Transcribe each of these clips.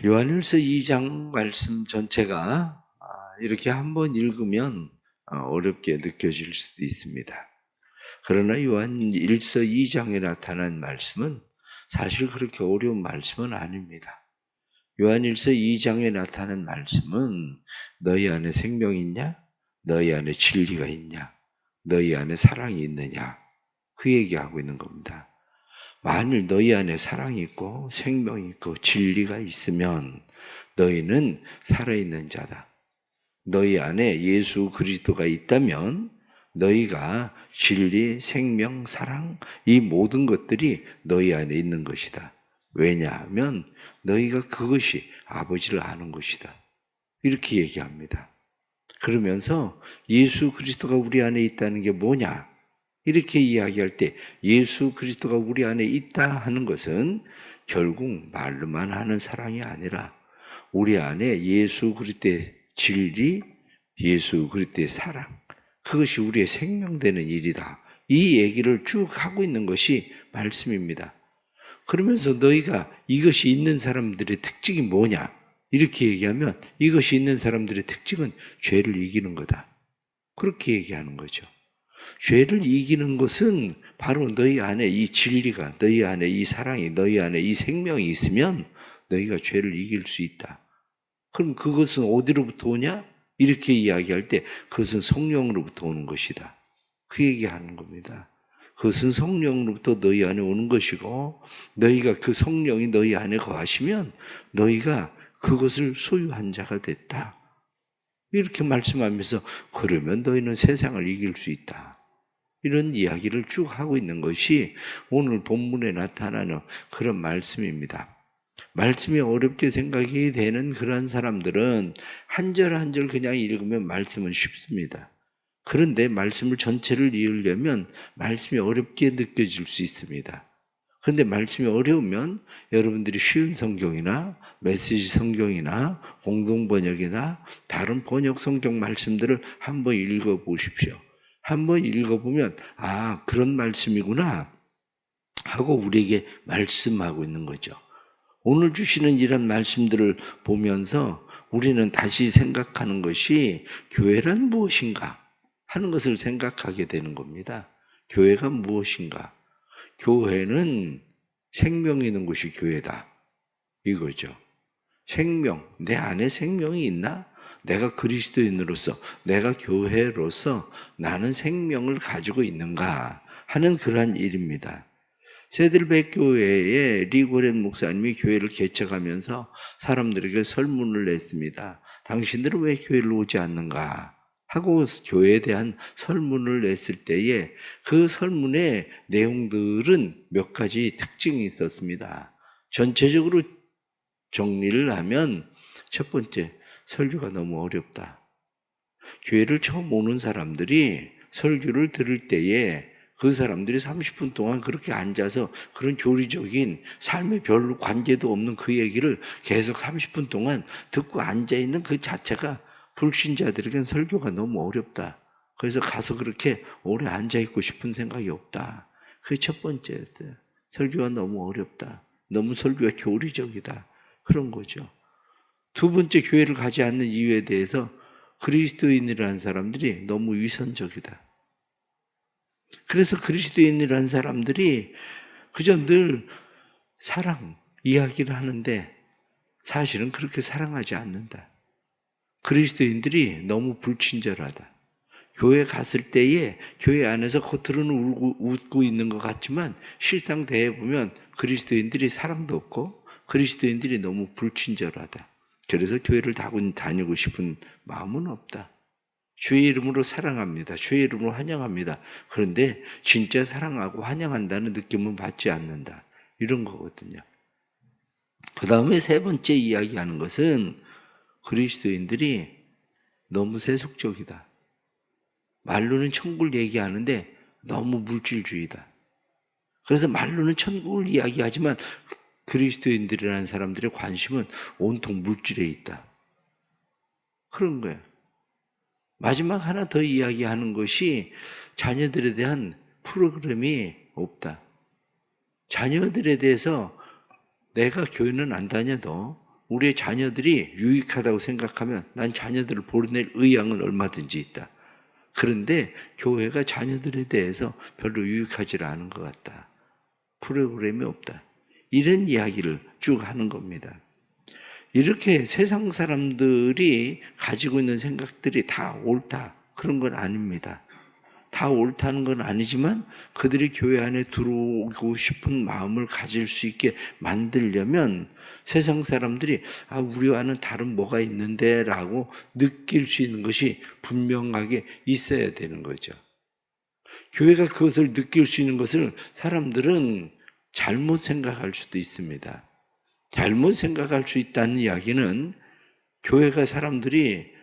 요한일서 2장 말씀 전체가 이렇게 한번 읽으면 어렵게 느껴질 수도 있습니다. 그러나 요한일서 2장에 나타난 말씀은 사실 그렇게 어려운 말씀은 아닙니다. 요한일서 2장에 나타난 말씀은 너희 안에 생명이 있냐? 너희 안에 진리가 있냐? 너희 안에 사랑이 있느냐? 그 얘기하고 있는 겁니다. 만일 너희 안에 사랑이 있고 생명이 있고 진리가 있으면 너희는 살아있는 자다. 너희 안에 예수 그리스도가 있다면 너희가 진리, 생명, 사랑 이 모든 것들이 너희 안에 있는 것이다. 왜냐하면 너희가 그것이 아버지를 아는 것이다. 이렇게 얘기합니다. 그러면서 예수 그리스도가 우리 안에 있다는 게 뭐냐? 이렇게 이야기할 때 예수 그리스도가 우리 안에 있다 하는 것은 결국 말로만 하는 사랑이 아니라 우리 안에 예수 그리스도의 진리, 예수 그리스도의 사랑, 그것이 우리의 생명되는 일이다. 이 얘기를 쭉 하고 있는 것이 말씀입니다. 그러면서 너희가 이것이 있는 사람들의 특징이 뭐냐? 이렇게 얘기하면 이것이 있는 사람들의 특징은 죄를 이기는 거다. 그렇게 얘기하는 거죠. 죄를 이기는 것은 바로 너희 안에 이 진리가, 너희 안에 이 사랑이, 너희 안에 이 생명이 있으면 너희가 죄를 이길 수 있다. 그럼 그것은 어디로부터 오냐? 이렇게 이야기할 때 그것은 성령으로부터 오는 것이다. 그 얘기하는 겁니다. 그것은 성령으로부터 너희 안에 오는 것이고 너희가 그 성령이 너희 안에 거하시면 너희가 그것을 소유한 자가 됐다. 이렇게 말씀하면서 그러면 너희는 세상을 이길 수 있다. 이런 이야기를 쭉 하고 있는 것이 오늘 본문에 나타나는 그런 말씀입니다. 말씀이 어렵게 생각이 되는 그런 사람들은 한 절 한 절 그냥 읽으면 말씀은 쉽습니다. 그런데 말씀을 전체를 이으려면 말씀이 어렵게 느껴질 수 있습니다. 그런데 말씀이 어려우면 여러분들이 쉬운 성경이나 메시지 성경이나 공동번역이나 다른 번역 성경 말씀들을 한번 읽어보십시오. 한번 읽어보면 그런 말씀이구나 하고 우리에게 말씀하고 있는 거죠. 오늘 주시는 이런 말씀들을 보면서 우리는 다시 생각하는 것이 교회란 무엇인가 하는 것을 생각하게 되는 겁니다. 교회가 무엇인가? 교회는 생명이 있는 곳이 교회다. 이거죠. 생명, 내 안에 생명이 있나? 내가 그리스도인으로서, 내가 교회로서 나는 생명을 가지고 있는가 하는 그러한 일입니다. 세들백 교회에 리고렌 목사님이 교회를 개척하면서 사람들에게 설문을 냈습니다. 당신들은 왜 교회를 오지 않는가? 하고 교회에 대한 설문을 냈을 때에 그 설문의 내용들은 몇 가지 특징이 있었습니다. 전체적으로 정리를 하면 첫 번째, 설교가 너무 어렵다. 교회를 처음 오는 사람들이 설교를 들을 때에 그 사람들이 30분 동안 그렇게 앉아서 그런 교리적인 삶에 별로 관계도 없는 그 얘기를 계속 30분 동안 듣고 앉아있는 그 자체가 불신자들에겐 설교가 너무 어렵다. 그래서 가서 그렇게 오래 앉아있고 싶은 생각이 없다. 그게 첫 번째였어요. 설교가 너무 어렵다. 너무 설교가 교리적이다. 그런 거죠. 두 번째, 교회를 가지 않는 이유에 대해서 그리스도인이라는 사람들이 너무 위선적이다. 그래서 그리스도인이라는 사람들이 그저 늘 사랑 이야기를 하는데 사실은 그렇게 사랑하지 않는다. 그리스도인들이 너무 불친절하다. 교회 갔을 때에 교회 안에서 겉으로는 웃고 있는 것 같지만 실상 대해보면 그리스도인들이 사랑도 없고 그리스도인들이 너무 불친절하다. 그래서 교회를 다니고 싶은 마음은 없다. 주의 이름으로 사랑합니다. 주의 이름으로 환영합니다. 그런데 진짜 사랑하고 환영한다는 느낌은 받지 않는다. 이런 거거든요. 그 다음에 세 번째 이야기하는 것은 그리스도인들이 너무 세속적이다. 말로는 천국을 얘기하는데 너무 물질주의다. 그래서 말로는 천국을 이야기하지만 그리스도인들이라는 사람들의 관심은 온통 물질에 있다. 그런 거예요. 마지막 하나 더 이야기하는 것이 자녀들에 대한 프로그램이 없다. 자녀들에 대해서 내가 교회는 안 다녀도 우리의 자녀들이 유익하다고 생각하면 난 자녀들을 보낼 의향은 얼마든지 있다. 그런데 교회가 자녀들에 대해서 별로 유익하지 않은 것 같다. 프로그램이 없다. 이런 이야기를 쭉 하는 겁니다. 이렇게 세상 사람들이 가지고 있는 생각들이 다 옳다. 그런 건 아닙니다. 다 옳다는 건 아니지만 그들이 교회 안에 들어오고 싶은 마음을 가질 수 있게 만들려면 세상 사람들이 우리와는 다른 뭐가 있는데 라고 느낄 수 있는 것이 분명하게 있어야 되는 거죠. 교회가 그것을 느낄 수 있는 것을 사람들은 잘못 생각할 수도 있습니다. 잘못 생각할 수 있다는 이야기는 교회가 사람들이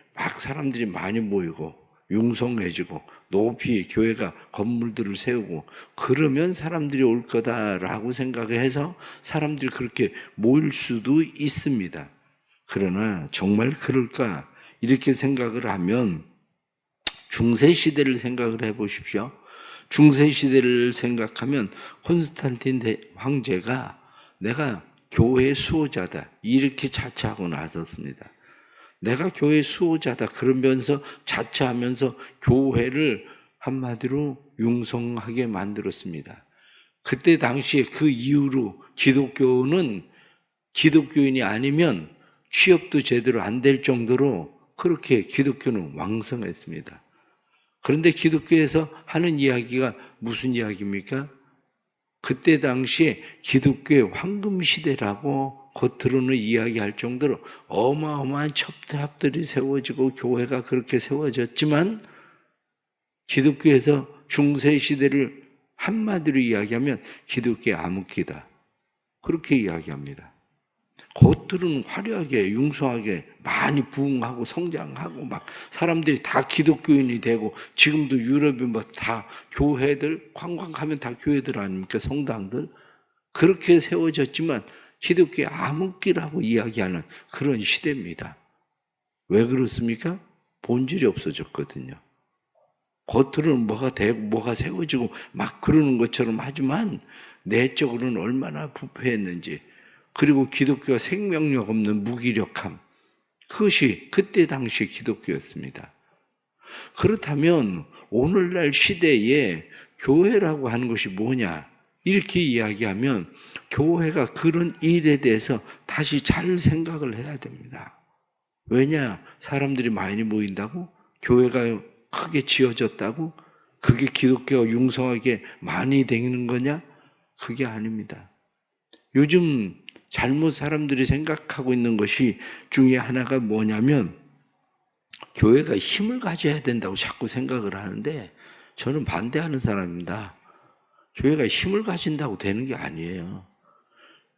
많이 모이고 융성해지고 높이 교회가 건물들을 세우고 그러면 사람들이 올 거다라고 생각해서 사람들이 그렇게 모일 수도 있습니다. 그러나 정말 그럴까? 이렇게 생각을 하면 중세시대를 생각을 해보십시오. 중세시대를 생각하면 콘스탄틴 황제가 내가 교회의 수호자다 이렇게 자처하고 나섰습니다. 내가 교회 수호자다 그러면서 자처하면서 교회를 한마디로 융성하게 만들었습니다. 그때 당시에 그 이후로 기독교는 기독교인이 아니면 취업도 제대로 안 될 정도로 그렇게 기독교는 왕성했습니다. 그런데 기독교에서 하는 이야기가 무슨 이야기입니까? 그때 당시에 기독교의 황금시대라고 겉으로는 이야기할 정도로 어마어마한 첩탑들이 세워지고 교회가 그렇게 세워졌지만 기독교에서 중세시대를 한마디로 이야기하면 기독교의 암흑기다. 그렇게 이야기합니다. 겉들은 화려하게 융성하게 많이 부흥하고 성장하고 막 사람들이 다 기독교인이 되고 지금도 유럽이 뭐 다 교회들 관광하면 다 교회들 아닙니까? 성당들 그렇게 세워졌지만 기독교의 암흑기라고 이야기하는 그런 시대입니다. 왜 그렇습니까? 본질이 없어졌거든요. 겉으로는 뭐가 되고 뭐가 세워지고 막 그러는 것처럼 하지만 내적으로는 얼마나 부패했는지 그리고 기독교가 생명력 없는 무기력함 그것이 그때 당시 기독교였습니다. 그렇다면 오늘날 시대에 교회라고 하는 것이 뭐냐 이렇게 이야기하면 교회가 그런 일에 대해서 다시 잘 생각을 해야 됩니다. 왜냐? 사람들이 많이 모인다고? 교회가 크게 지어졌다고? 그게 기독교가 융성하게 많이 되는 거냐? 그게 아닙니다. 요즘 잘못 사람들이 생각하고 있는 것이 중에 하나가 뭐냐면 교회가 힘을 가져야 된다고 자꾸 생각을 하는데 저는 반대하는 사람입니다. 교회가 힘을 가진다고 되는 게 아니에요.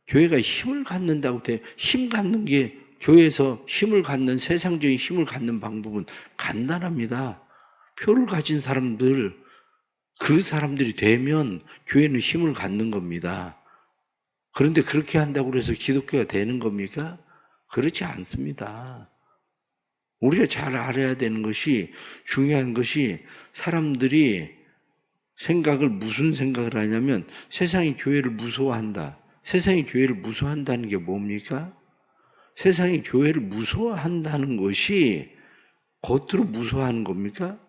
교회가 힘을 갖는다고 힘 갖는 게 교회에서 힘을 갖는 세상적인 힘을 갖는 방법은 간단합니다. 표를 가진 사람들 그 사람들이 되면 교회는 힘을 갖는 겁니다. 그런데 그렇게 한다고 해서 기독교가 되는 겁니까? 그렇지 않습니다. 우리가 잘 알아야 되는 것이 중요한 것이 사람들이 무슨 생각을 하냐면 세상이 교회를 무서워한다. 세상이 교회를 무서워한다는 게 뭡니까? 세상이 교회를 무서워한다는 것이 겉으로 무서워하는 겁니까?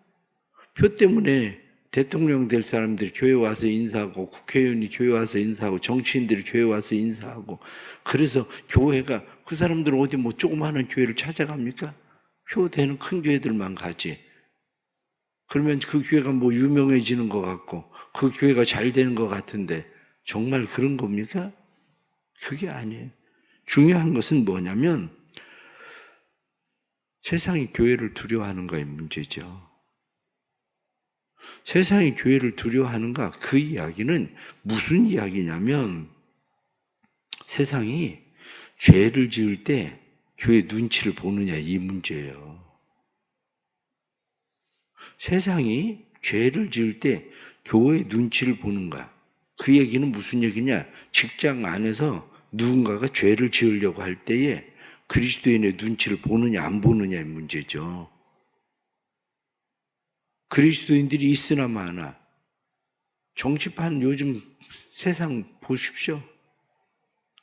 표 때문에 대통령 될 사람들이 교회 와서 인사하고 국회의원이 교회 와서 인사하고 정치인들이 교회 와서 인사하고 그래서 교회가 그 사람들은 어디 뭐 조그마한 교회를 찾아갑니까? 표 되는 큰 교회들만 가지. 그러면 그 교회가 뭐 유명해지는 것 같고 그 교회가 잘 되는 것 같은데 정말 그런 겁니까? 그게 아니에요. 중요한 것은 뭐냐면 세상이 교회를 두려워하는 거의 문제죠. 세상이 교회를 두려워하는가? 그 이야기는 무슨 이야기냐면 세상이 죄를 지을 때 교회 눈치를 보느냐 이 문제예요. 세상이 죄를 지을 때 교회 눈치를 보는가? 그 얘기는 무슨 얘기냐? 직장 안에서 누군가가 죄를 지으려고 할 때에 그리스도인의 눈치를 보느냐 안 보느냐의 문제죠. 그리스도인들이 있으나 마나 정치판 요즘 세상 보십시오.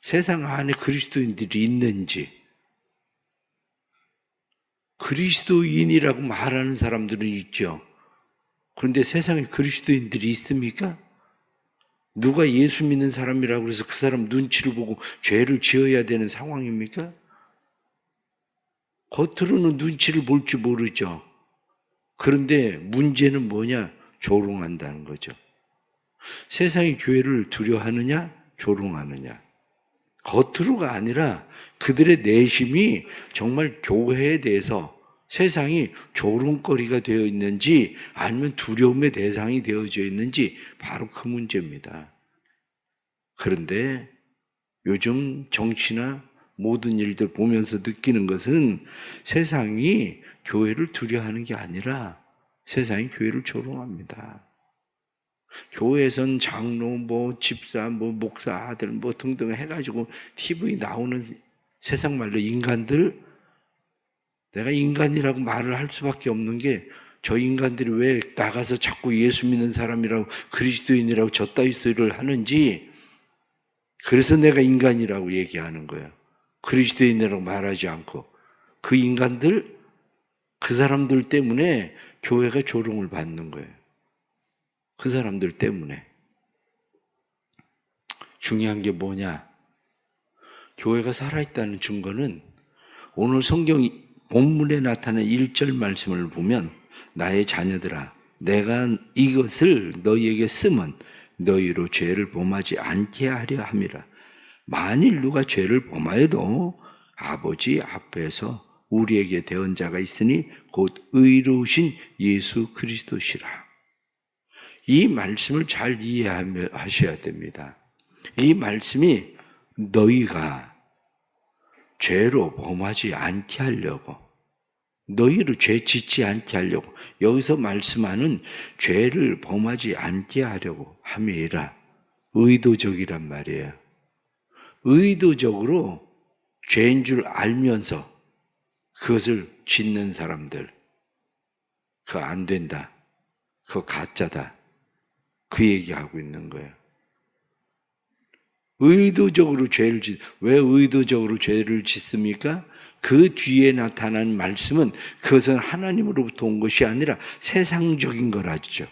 세상 안에 그리스도인들이 있는지 그리스도인이라고 말하는 사람들은 있죠. 그런데 세상에 그리스도인들이 있습니까? 누가 예수 믿는 사람이라고 해서 그 사람 눈치를 보고 죄를 지어야 되는 상황입니까? 겉으로는 눈치를 볼지 모르죠. 그런데 문제는 뭐냐? 조롱한다는 거죠. 세상이 교회를 두려워하느냐? 조롱하느냐? 겉으로가 아니라 그들의 내심이 정말 교회에 대해서 세상이 조롱거리가 되어 있는지 아니면 두려움의 대상이 되어져 있는지 바로 그 문제입니다. 그런데 요즘 정치나 모든 일들 보면서 느끼는 것은 세상이 교회를 두려워하는 게 아니라 세상이 교회를 조롱합니다. 교회에선 장로, 집사, 목사, 아들, 등등 해가지고 TV 나오는 세상 말로 인간들, 내가 인간이라고 말을 할 수밖에 없는 게 저 인간들이 왜 나가서 자꾸 예수 믿는 사람이라고 그리스도인이라고 저따위 소리를 하는지, 그래서 내가 인간이라고 얘기하는 거예요. 그리스도인이라고 말하지 않고. 그 인간들, 그 사람들 때문에 교회가 조롱을 받는 거예요. 그 사람들 때문에. 중요한 게 뭐냐? 교회가 살아있다는 증거는 오늘 성경 본문에 나타난 1절 말씀을 보면 나의 자녀들아 내가 이것을 너희에게 쓰면 너희로 죄를 범하지 않게 하려 함이라. 만일 누가 죄를 범하여도 아버지 앞에서 우리에게 대언 자가 있으니 곧 의로우신 예수 그리스도시라. 이 말씀을 잘 이해하셔야 됩니다. 이 말씀이 너희가 죄로 범하지 않게 하려고, 너희를 죄 짓지 않게 하려고, 여기서 말씀하는 죄를 범하지 않게 하려고 함이라. 의도적이란 말이에요. 의도적으로 죄인 줄 알면서 그것을 짓는 사람들, 그거 안 된다, 그거 가짜다, 그 얘기하고 있는 거예요. 의도적으로 죄를 왜 의도적으로 죄를 짓습니까? 그 뒤에 나타난 말씀은 그것은 하나님으로부터 온 것이 아니라 세상적인 거라죠.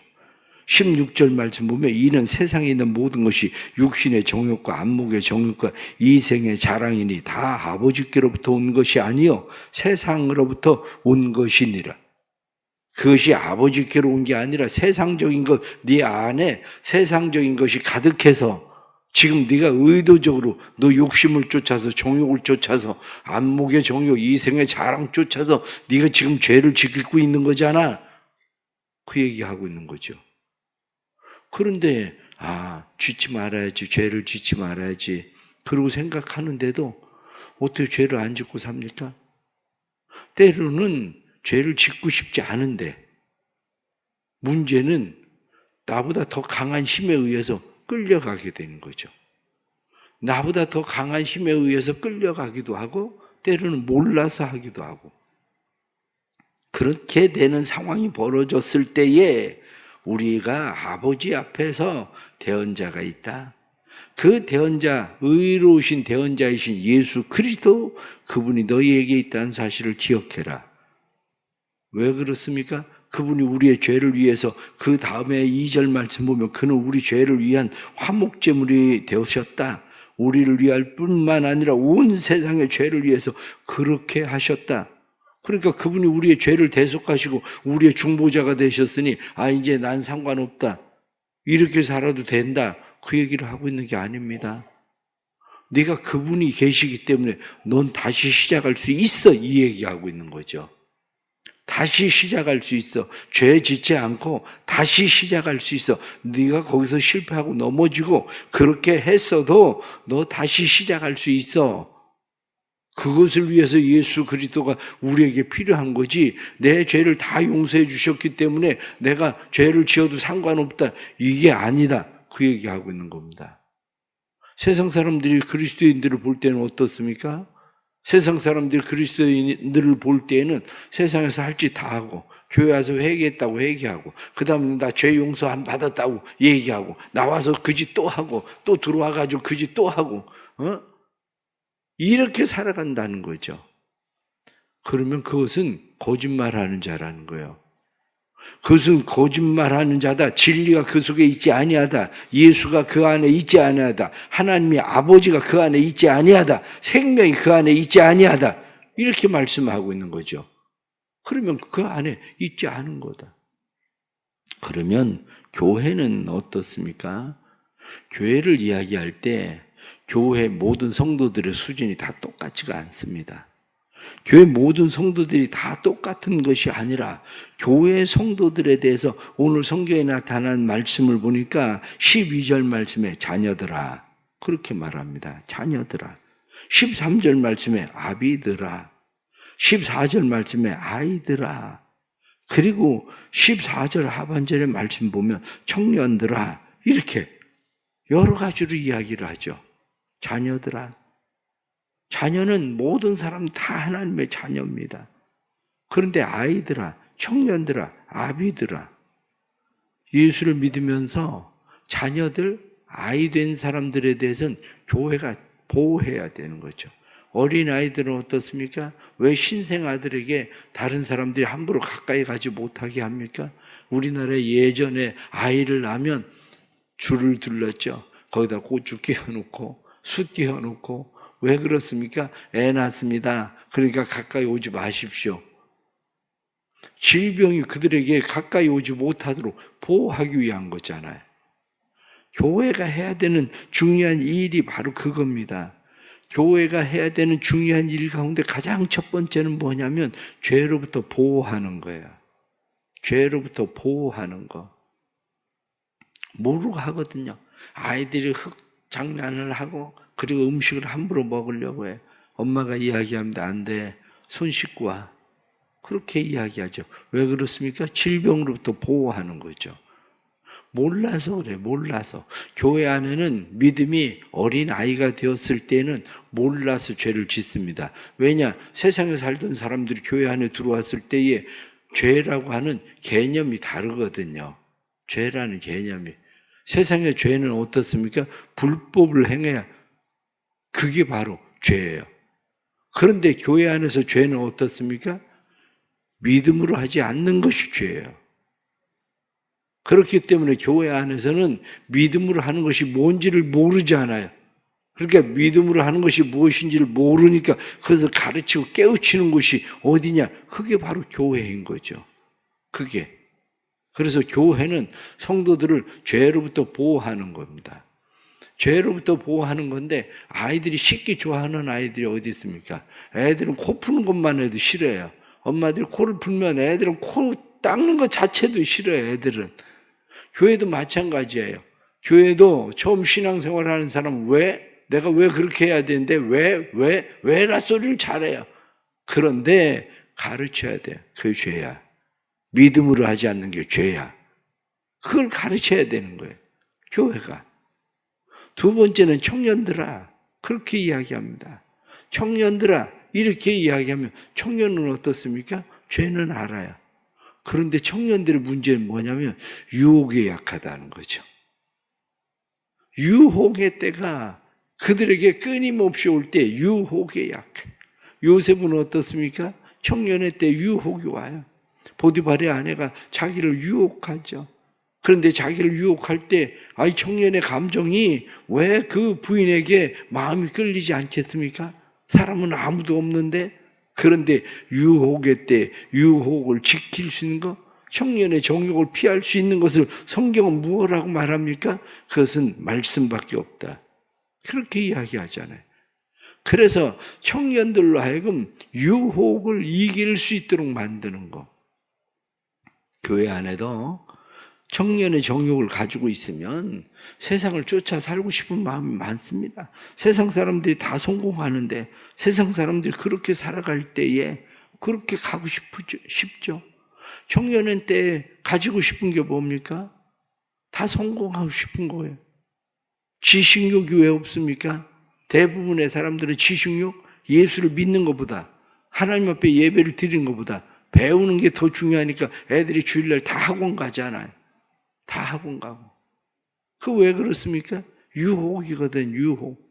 16절 말씀 보면 이는 세상에 있는 모든 것이 육신의 정욕과 안목의 정욕과 이생의 자랑이니 다 아버지께로부터 온 것이 아니요 세상으로부터 온 것이니라. 그것이 아버지께로 온 게 아니라 세상적인 것, 네 안에 세상적인 것이 가득해서 지금 네가 의도적으로 너 욕심을 쫓아서 정욕을 쫓아서 안목의 정욕, 이생의 자랑 쫓아서 네가 지금 죄를 짓고 있는 거잖아. 그 얘기하고 있는 거죠. 그런데 짓지 말아야지, 죄를 짓지 말아야지 그러고 생각하는데도 어떻게 죄를 안 짓고 삽니까? 때로는 죄를 짓고 싶지 않은데 문제는 나보다 더 강한 힘에 의해서 끌려가게 되는 거죠. 나보다 더 강한 힘에 의해서 끌려가기도 하고 때로는 몰라서 하기도 하고, 그렇게 되는 상황이 벌어졌을 때에 우리가 아버지 앞에서 대언자가 있다. 그 대언자, 의로우신 대언자이신 예수 그리스도, 그분이 너희에게 있다는 사실을 기억해라. 왜 그렇습니까? 그분이 우리의 죄를 위해서, 그 다음에 2절 말씀 보면 그는 우리 죄를 위한 화목제물이 되셨다. 우리를 위할 뿐만 아니라 온 세상의 죄를 위해서 그렇게 하셨다. 그러니까 그분이 우리의 죄를 대속하시고 우리의 중보자가 되셨으니 이제 난 상관없다, 이렇게 살아도 된다, 그 얘기를 하고 있는 게 아닙니다. 네가 그분이 계시기 때문에 넌 다시 시작할 수 있어, 이 얘기하고 있는 거죠. 다시 시작할 수 있어. 죄 짓지 않고 다시 시작할 수 있어. 네가 거기서 실패하고 넘어지고 그렇게 했어도 너 다시 시작할 수 있어. 그것을 위해서 예수 그리스도가 우리에게 필요한 거지, 내 죄를 다 용서해 주셨기 때문에 내가 죄를 지어도 상관없다, 이게 아니다, 그 얘기하고 있는 겁니다. 세상 사람들이 그리스도인들을 볼 때는 어떻습니까? 세상 사람들이 그리스도인들을 볼 때에는 세상에서 할 짓 다 하고, 교회 와서 회개했다고 얘기하고, 그 다음에 나 죄 용서 안 받았다고 얘기하고, 나와서 그 짓 또 하고, 또 들어와가지고 그 짓 또 하고, 이렇게 살아간다는 거죠. 그러면 그것은 거짓말하는 자라는 거예요. 그것은 거짓말하는 자다. 진리가 그 속에 있지 아니하다. 예수가 그 안에 있지 아니하다. 하나님의 아버지가 그 안에 있지 아니하다. 생명이 그 안에 있지 아니하다. 이렇게 말씀하고 있는 거죠. 그러면 그 안에 있지 않은 거다. 그러면 교회는 어떻습니까? 교회를 이야기할 때 교회 모든 성도들의 수준이 다 똑같지가 않습니다. 교회 모든 성도들이 다 똑같은 것이 아니라 교회 성도들에 대해서 오늘 성경에 나타난 말씀을 보니까 12절 말씀에 자녀들아 그렇게 말합니다. 자녀들아. 13절 말씀에 아비들아. 14절 말씀에 아이들아. 그리고 14절 하반절의 말씀 보면 청년들아 이렇게 여러 가지로 이야기를 하죠. 자녀들아. 자녀는 모든 사람 다 하나님의 자녀입니다. 그런데 아이들아, 청년들아, 아비들아. 예수를 믿으면서 자녀들, 아이 된 사람들에 대해서는 교회가 보호해야 되는 거죠. 어린아이들은 어떻습니까? 왜 신생아들에게 다른 사람들이 함부로 가까이 가지 못하게 합니까? 우리나라에 예전에 아이를 낳으면 줄을 둘렀죠. 거기다 고추 끼워놓고 숯 끼워놓고 왜 그렇습니까? 애 낳습니다. 그러니까 가까이 오지 마십시오. 질병이 그들에게 가까이 오지 못하도록 보호하기 위한 거잖아요. 교회가 해야 되는 중요한 일이 바로 그겁니다. 교회가 해야 되는 중요한 일 가운데 가장 첫 번째는 뭐냐면 죄로부터 보호하는 거예요. 죄로부터 보호하는 거. 모르고 하거든요. 아이들이 흙 장난을 하고 그리고 음식을 함부로 먹으려고 해. 엄마가 이야기합니다. 안 돼. 손 씻고 와. 그렇게 이야기하죠. 왜 그렇습니까? 질병으로부터 보호하는 거죠. 몰라서 그래. 몰라서. 교회 안에는 믿음이 어린 아이가 되었을 때는 몰라서 죄를 짓습니다. 왜냐? 세상에 살던 사람들이 교회 안에 들어왔을 때에 죄라고 하는 개념이 다르거든요. 죄라는 개념이. 세상의 죄는 어떻습니까? 불법을 행해야 그게 바로 죄예요. 그런데 교회 안에서 죄는 어떻습니까? 믿음으로 하지 않는 것이 죄예요. 그렇기 때문에 교회 안에서는 믿음으로 하는 것이 뭔지를 모르지 않아요. 그러니까 믿음으로 하는 것이 무엇인지를 모르니까 그래서 가르치고 깨우치는 곳이 어디냐? 그게 바로 교회인 거죠. 그게. 그래서 교회는 성도들을 죄로부터 보호하는 겁니다. 죄로부터 보호하는 건데 아이들이 씻기 좋아하는 아이들이 어디 있습니까? 애들은 코 푸는 것만 해도 싫어해요. 엄마들이 코를 풀면 애들은 코 닦는 것 자체도 싫어요. 애들은. 교회도 마찬가지예요. 교회도 처음 신앙생활 하는 사람은 내가 왜 그렇게 해야 되는데 왜라 소리를 잘해요. 그런데 가르쳐야 돼요. 그게 죄야. 믿음으로 하지 않는 게 죄야. 그걸 가르쳐야 되는 거예요. 교회가. 두 번째는 청년들아. 그렇게 이야기합니다. 청년들아. 이렇게 이야기하면 청년은 어떻습니까? 죄는 알아요. 그런데 청년들의 문제는 뭐냐면 유혹에 약하다는 거죠. 유혹의 때가 그들에게 끊임없이 올 때 유혹에 약해. 요셉은 어떻습니까? 청년의 때 유혹이 와요. 보디발의 아내가 자기를 유혹하죠. 그런데 자기를 유혹할 때 이 청년의 감정이 왜 그 부인에게 마음이 끌리지 않겠습니까? 사람은 아무도 없는데. 그런데 유혹의 때 유혹을 지킬 수 있는 것, 청년의 정욕을 피할 수 있는 것을 성경은 무엇이라고 말합니까? 그것은 말씀밖에 없다. 그렇게 이야기하잖아요. 그래서 청년들로 하여금 유혹을 이길 수 있도록 만드는 것. 교회 안에도 청년의 정욕을 가지고 있으면 세상을 쫓아 살고 싶은 마음이 많습니다. 세상 사람들이 다 성공하는데 세상 사람들이 그렇게 살아갈 때에 그렇게 가고 싶죠. 청년의 때 가지고 싶은 게 뭡니까? 다 성공하고 싶은 거예요. 지식욕이 왜 없습니까? 대부분의 사람들은 지식욕, 예수를 믿는 것보다 하나님 앞에 예배를 드리는 것보다 배우는 게 더 중요하니까 애들이 주일날 다 학원 가잖아요. 다 학원 가고. 그 왜 그렇습니까? 유혹이거든, 유혹.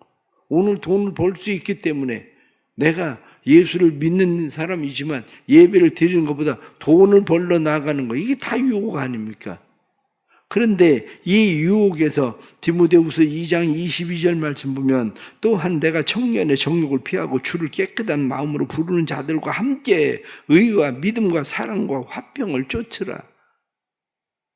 오늘 돈을 벌 수 있기 때문에 내가 예수를 믿는 사람이지만 예배를 드리는 것보다 돈을 벌러 나가는 거, 이게 다 유혹 아닙니까? 그런데 이 유혹에서 디모데후서 2장 22절 말씀 보면, 또한 내가 청년의 정욕을 피하고 주를 깨끗한 마음으로 부르는 자들과 함께 의와 믿음과 사랑과 화평을 쫓으라.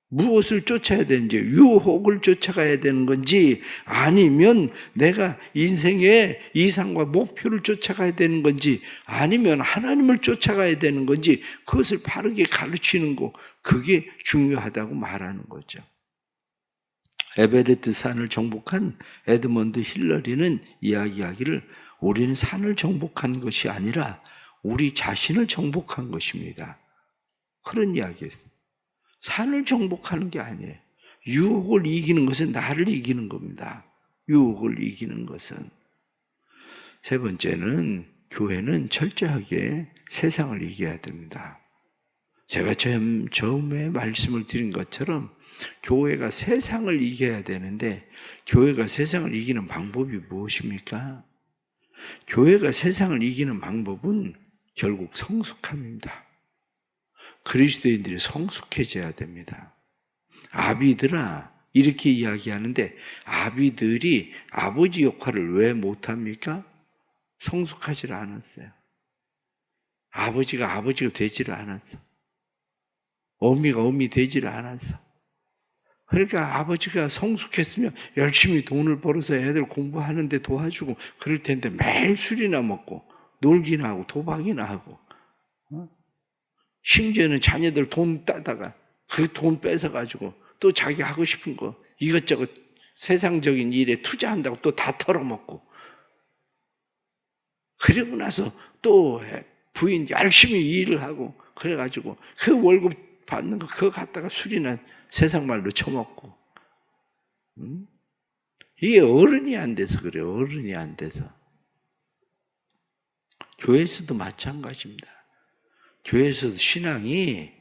무엇을 쫓아야 되는지, 유혹을 쫓아가야 되는 건지, 아니면 내가 인생의 이상과 목표를 쫓아가야 되는 건지, 아니면 하나님을 쫓아가야 되는 건지, 그것을 바르게 가르치는 거, 그게 중요하다고 말하는 거죠. 에베레스트 산을 정복한 에드먼드 힐러리는 이야기하기를, 우리는 산을 정복한 것이 아니라 우리 자신을 정복한 것입니다. 그런 이야기였어요. 산을 정복하는 게 아니에요. 유혹을 이기는 것은 나를 이기는 겁니다. 유혹을 이기는 것은. 세 번째는, 교회는 철저하게 세상을 이겨야 됩니다. 제가 처음에 말씀을 드린 것처럼 교회가 세상을 이겨야 되는데, 교회가 세상을 이기는 방법이 무엇입니까? 교회가 세상을 이기는 방법은 결국 성숙함입니다. 그리스도인들이 성숙해져야 됩니다. 아비들아, 이렇게 이야기하는데, 아비들이 아버지 역할을 왜 못합니까? 성숙하지 않았어요. 아버지가 되지를 않았어. 어미가 어미 되지를 않았어. 그러니까 아버지가 성숙했으면 열심히 돈을 벌어서 애들 공부하는데 도와주고 그럴 텐데, 매일 술이나 먹고 놀기나 하고 도박이나 하고, 심지어는 자녀들 돈 따다가 그 돈 뺏어가지고 또 자기 하고 싶은 거 이것저것 세상적인 일에 투자한다고 또 다 털어먹고, 그리고 나서 또 부인 열심히 일을 하고 그래가지고 그 월급 받는 거 그거 갖다가 술이나 세상 말로 처먹고. 이게 어른이 안 돼서 그래요. 어른이 안 돼서. 교회에서도 마찬가지입니다. 교회에서도 신앙이,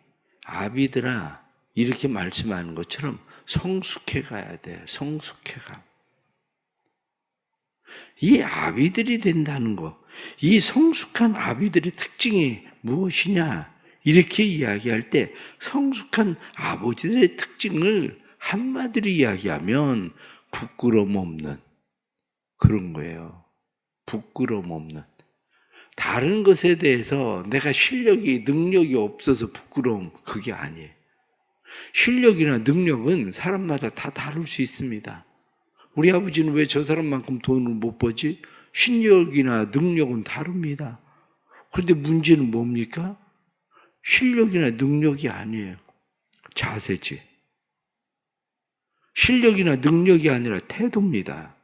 아비들아, 이렇게 말씀하는 것처럼 성숙해 가야 돼요. 성숙해 가. 이 아비들이 된다는 거, 이 성숙한 아비들의 특징이 무엇이냐, 이렇게 이야기할 때 성숙한 아버지들의 특징을 한마디로 이야기하면 부끄러움 없는 그런 거예요. 부끄러움 없는. 다른 것에 대해서 내가 능력이 없어서 부끄러움, 그게 아니에요. 실력이나 능력은 사람마다 다 다를 수 있습니다. 우리 아버지는 왜 저 사람만큼 돈을 못 벌지? 실력이나 능력은 다릅니다. 그런데 문제는 뭡니까? 실력이나 능력이 아니에요. 자세지. 실력이나 능력이 아니라 태도입니다.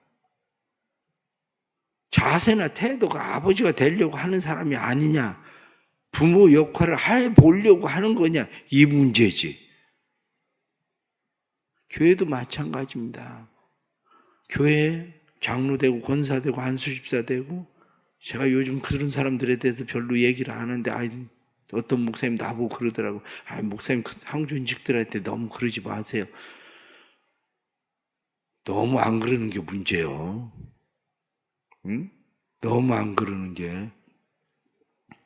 자세나 태도가 아버지가 되려고 하는 사람이 아니냐, 부모 역할을 해보려고 하는 거냐, 이 문제지. 교회도 마찬가지입니다. 교회 장로 되고 권사 되고 한수집사 되고, 제가 요즘 그런 사람들에 대해서 별로 얘기를 안 하는데, 어떤 목사님 나보고 그러더라고. 목사님 항존직들한테 너무 그러지 마세요. 너무 안 그러는 게 문제예요. 응? 너무 안 그러는 게.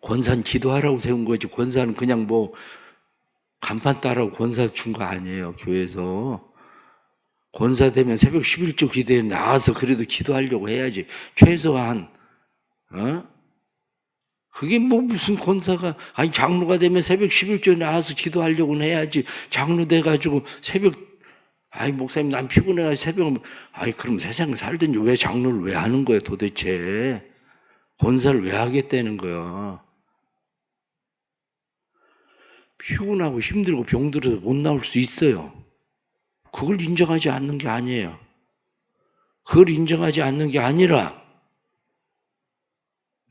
권사는 기도하라고 세운 거지, 권사는 그냥 뭐 간판 따라고 권사 준 거 아니에요. 교회에서 권사 되면 새벽 11조 기도에 나와서 그래도 기도하려고 해야지. 최소한. 그게 뭐 무슨 권사가, 장로가 되면 새벽 11조에 나와서 기도하려고는 해야지. 장로 돼가지고 새벽, 목사님 난 피곤해가지고 새벽, 그럼 세상에 살든지 왜 장로를 왜 하는 거야 도대체? 권사를 왜 하겠다는 거야? 피곤하고 힘들고 병들어서 못 나올 수 있어요. 그걸 인정하지 않는 게 아니에요. 그걸 인정하지 않는 게 아니라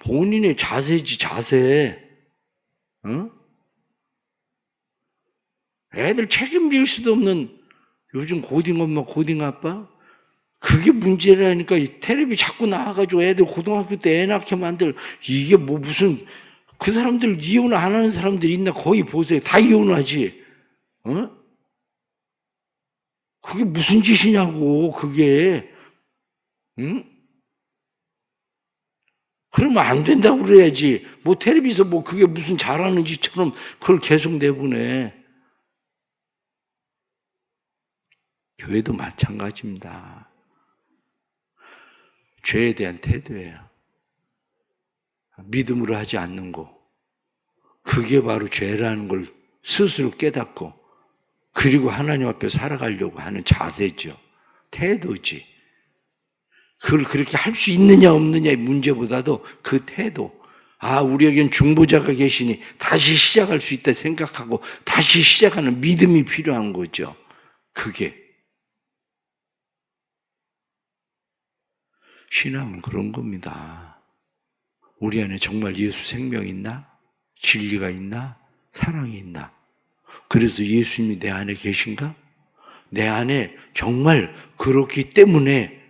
본인의 자세지, 자세. 애들 책임질 수도 없는 요즘 고딩 엄마, 고딩 아빠? 그게 문제라니까. 텔레비 자꾸 나와가지고 애들 고등학교 때 애 낳게 만들, 이게 뭐 무슨, 그 사람들 이혼 안 하는 사람들이 있나? 거의 보세요. 다 이혼하지. 그게 무슨 짓이냐고, 그게. 그러면 안 된다고 그래야지. 뭐 텔레비에서 뭐 그게 무슨 잘하는 짓처럼 그걸 계속 내보내. 교회도 마찬가지입니다. 죄에 대한 태도예요. 믿음으로 하지 않는 거. 그게 바로 죄라는 걸 스스로 깨닫고 그리고 하나님 앞에 살아가려고 하는 자세죠. 태도지. 그걸 그렇게 할 수 있느냐 없느냐의 문제보다도 그 태도. 아, 우리에겐 중보자가 계시니 다시 시작할 수 있다 생각하고 다시 시작하는 믿음이 필요한 거죠. 그게. 신앙은 그런 겁니다. 우리 안에 정말 예수 생명이 있나? 진리가 있나? 사랑이 있나? 그래서 예수님이 내 안에 계신가? 내 안에 정말 그렇기 때문에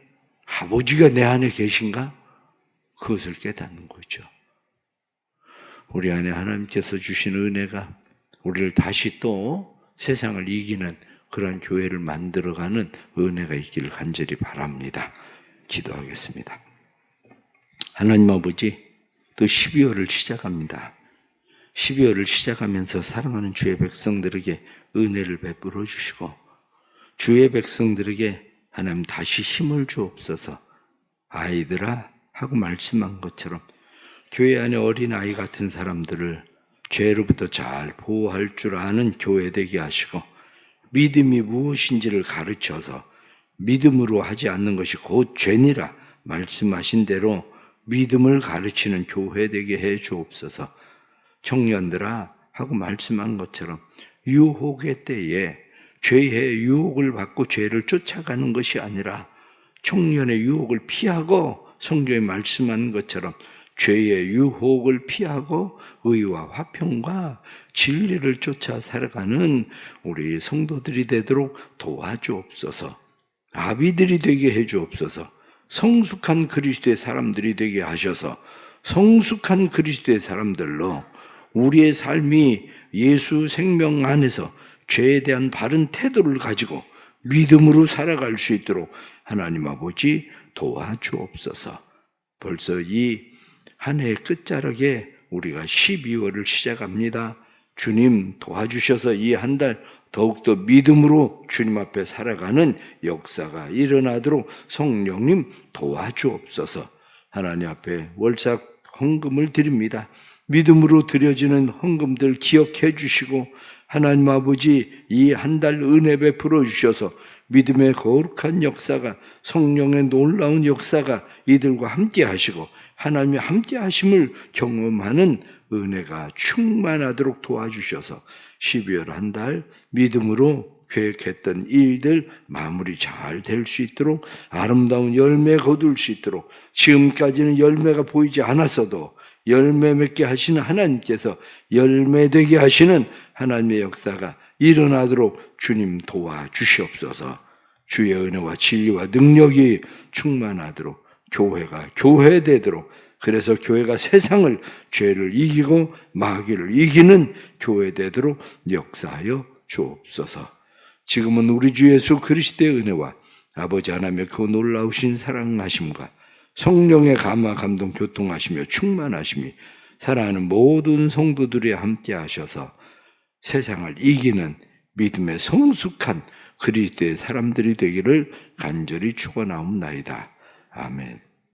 아버지가 내 안에 계신가? 그것을 깨닫는 거죠. 우리 안에 하나님께서 주신 은혜가 우리를 다시 또 세상을 이기는 그런 교회를 만들어가는 은혜가 있기를 간절히 바랍니다. 기도하겠습니다. 하나님 아버지, 또 12월을 시작합니다. 12월을 시작하면서 사랑하는 주의 백성들에게 은혜를 베풀어 주시고 주의 백성들에게 하나님 다시 힘을 주옵소서. 아이들아 하고 말씀한 것처럼 교회 안에 어린아이 같은 사람들을 죄로부터 잘 보호할 줄 아는 교회 되게 하시고 믿음이 무엇인지를 가르쳐서 믿음으로 하지 않는 것이 곧 죄니라 말씀하신 대로 믿음을 가르치는 교회 되게 해 주옵소서. 청년들아 하고 말씀한 것처럼 유혹의 때에 죄의 유혹을 받고 죄를 쫓아가는 것이 아니라 청년의 유혹을 피하고 성경에 말씀한 것처럼 죄의 유혹을 피하고 의와 화평과 진리를 쫓아 살아가는 우리 성도들이 되도록 도와주옵소서. 아비들이 되게 해 주옵소서. 성숙한 그리스도의 사람들이 되게 하셔서 성숙한 그리스도의 사람들로 우리의 삶이 예수 생명 안에서 죄에 대한 바른 태도를 가지고 믿음으로 살아갈 수 있도록 하나님 아버지 도와주옵소서. 벌써 이 한 해의 끝자락에 우리가 12월을 시작합니다. 주님 도와주셔서 이 한 달 더욱더 믿음으로 주님 앞에 살아가는 역사가 일어나도록 성령님 도와주옵소서. 하나님 앞에 월삭 헌금을 드립니다. 믿음으로 드려지는 헌금들 기억해 주시고 하나님 아버지 이 한 달 은혜 베풀어 주셔서 믿음의 거룩한 역사가 성령의 놀라운 역사가 이들과 함께 하시고 하나님의 함께 하심을 경험하는 은혜가 충만하도록 도와주셔서 12월 한 달 믿음으로 계획했던 일들 마무리 잘 될 수 있도록 아름다운 열매 거둘 수 있도록 지금까지는 열매가 보이지 않았어도 열매 맺게 하시는 하나님께서 열매 되게 하시는 하나님의 역사가 일어나도록 주님 도와주시옵소서. 주의 은혜와 진리와 능력이 충만하도록 교회가 교회되도록 그래서 교회가 세상을 죄를 이기고 마귀를 이기는 교회되도록 역사하여 주옵소서. 지금은 우리 주 예수 그리스도의 은혜와 아버지 하나님의 그 놀라우신 사랑하심과 성령의 감화 감동 교통하시며 충만하심이 사랑하는 모든 성도들이 함께 하셔서 세상을 이기는 믿음의 성숙한 그리스도의 사람들이 되기를 간절히 축원하옵나이다. 아멘.